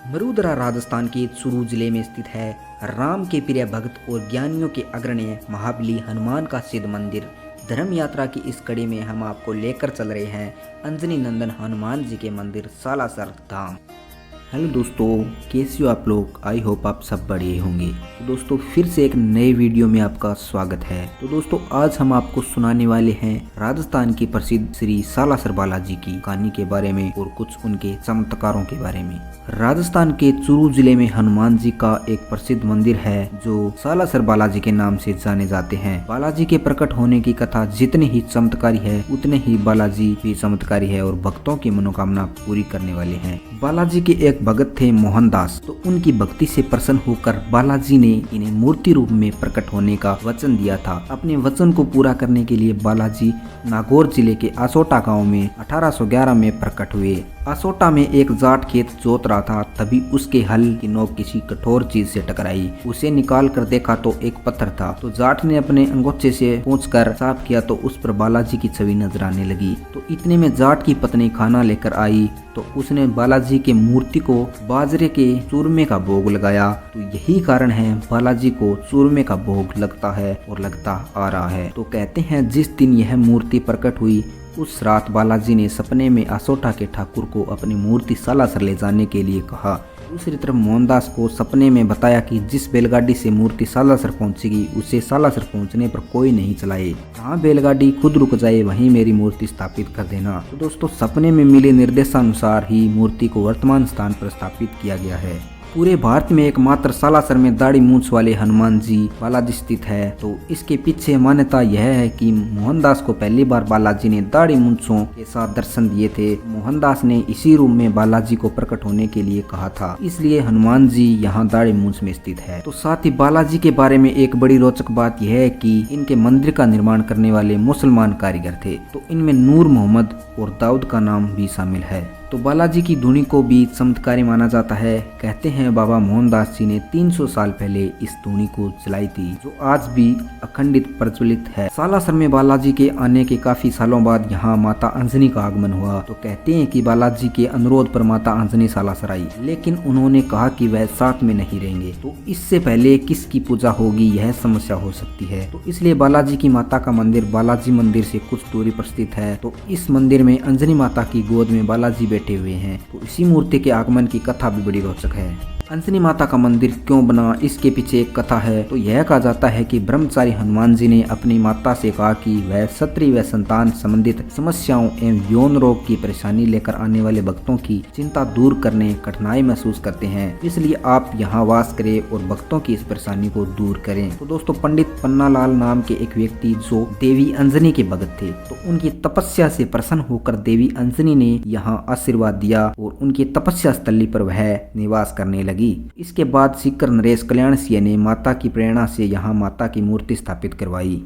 मरुदरा राजस्थान के चूरू जिले में स्थित है। राम के प्रिय भक्त और ज्ञानियों के अग्रणी महाबली हनुमान का सिद्ध मंदिर। धर्म यात्रा की इस कड़ी में हम आपको लेकर चल रहे हैं अंजनी नंदन हनुमान जी के मंदिर सालासर धाम। हेलो दोस्तों, कैसे हो आप लोग? आई होप आप सब बढ़िया होंगे। तो दोस्तों फिर से एक नए वीडियो में आपका स्वागत है। तो दोस्तों आज हम आपको सुनाने वाले हैं राजस्थान की प्रसिद्ध श्री सालासर बालाजी की कहानी के बारे में और कुछ उनके चमत्कारों के बारे में। राजस्थान के चूरू जिले में हनुमान जी का एक प्रसिद्ध मंदिर है जो सालासर बालाजी के नाम से जाने जाते हैं। बालाजी के प्रकट होने की कथा जितनी ही चमत्कारी है उतने ही बालाजी भी चमत्कारी है और भक्तों की मनोकामना पूरी करने वाले हैं। बालाजी के एक भगत थे मोहनदास, तो उनकी भक्ति से प्रसन्न होकर बालाजी ने इन्हें मूर्ति रूप में प्रकट होने का वचन दिया था। अपने वचन को पूरा करने के लिए बालाजी नागौर जिले के आसोटा गांव में 1811 में प्रकट हुए। आसोटा में एक जाट खेत जोत रहा था, तभी उसके हल की नोक किसी कठोर चीज से टकराई। उसे निकाल कर देखा तो एक पत्थर था, तो जाट ने अपने अंगोछे से पोंछकर साफ किया तो उस पर बालाजी की छवि नजर आने लगी। तो इतने में जाट की पत्नी खाना लेकर आई तो उसने बालाजी के मूर्ति को बाजरे के चूरमे का भोग लगाया। तो यही कारण है बालाजी को चूरमे का भोग लगता है और लगता आ रहा है। तो कहते हैं जिस दिन यह मूर्ति प्रकट हुई उस रात बालाजी ने सपने में आसोटा के ठाकुर को अपनी मूर्ति सालासर ले जाने के लिए कहा। दूसरी तरफ मोहनदास को सपने में बताया कि जिस बैलगाड़ी से मूर्ति सालासर पहुंचेगी उसे सालासर पहुंचने पर कोई नहीं चलाए। जहाँ बैलगाड़ी खुद रुक जाए वहीं मेरी मूर्ति स्थापित कर देना। तो दोस्तों सपने में मिले निर्देशानुसार ही मूर्ति को वर्तमान स्थान पर स्थापित किया गया है। पूरे भारत में एकमात्र सालासर में दाढ़ी मूंछ वाले हनुमान जी बालाजी स्थित है। तो इसके पीछे मान्यता यह है कि मोहनदास को पहली बार बालाजी ने दाढ़ी मूंछों के साथ दर्शन दिए थे। मोहनदास ने इसी रूम में बालाजी को प्रकट होने के लिए कहा था, इसलिए हनुमान जी यहाँ दाढ़ी मूंछ में स्थित है। तो साथ ही बालाजी के बारे में एक बड़ी रोचक बात यह है कि इनके मंदिर का निर्माण करने वाले मुसलमान कारीगर थे। तो इनमें नूर मोहम्मद और दाऊद का नाम भी शामिल है। तो बालाजी की धुनी को भी चमत्कारी माना जाता है। कहते हैं बाबा मोहनदास जी ने 300 साल पहले इस धुनी को जलाई थी जो आज भी अखंडित प्रज्वलित है। सालासर में बालाजी के आने के काफी सालों बाद यहाँ माता अंजनी का आगमन हुआ। तो कहते हैं कि बालाजी के अनुरोध पर माता अंजनी सालासर आई, लेकिन उन्होंने कहा कि वह साथ में नहीं रहेंगे। तो इससे पहले किसकी पूजा होगी यह समस्या हो सकती है। तो इसलिए बालाजी की माता का मंदिर बालाजी मंदिर से कुछ दूरी पर स्थित है। तो इस मंदिर में अंजनी माता की गोद में बालाजी बैठे हुए हैं। तो इसी मूर्ति के आगमन की कथा भी बड़ी रोचक है। अंजनी माता का मंदिर क्यों बना इसके पीछे एक कथा है। तो यह कहा जाता है कि ब्रह्मचारी हनुमान जी ने अपनी माता से कहा कि वह स्त्री व संतान संबंधित समस्याओं एवं यौन रोग की परेशानी लेकर आने वाले भक्तों की चिंता दूर करने कठिनाई महसूस करते हैं, इसलिए आप यहाँ वास करें और भक्तों की इस परेशानी को दूर करें। तो दोस्तों पंडित पन्नालाल नाम के एक व्यक्ति जो देवी अंजनी के भगत थे, तो उनकी तपस्या से प्रसन्न होकर देवी अंजनी ने यहाँ आशीर्वाद दिया और उनकी तपस्या स्थली पर वह निवास करने लगी। इसके बाद सीकर नरेश कल्याण सिंह ने माता की प्रेरणा से यहाँ माता की मूर्ति स्थापित करवाई।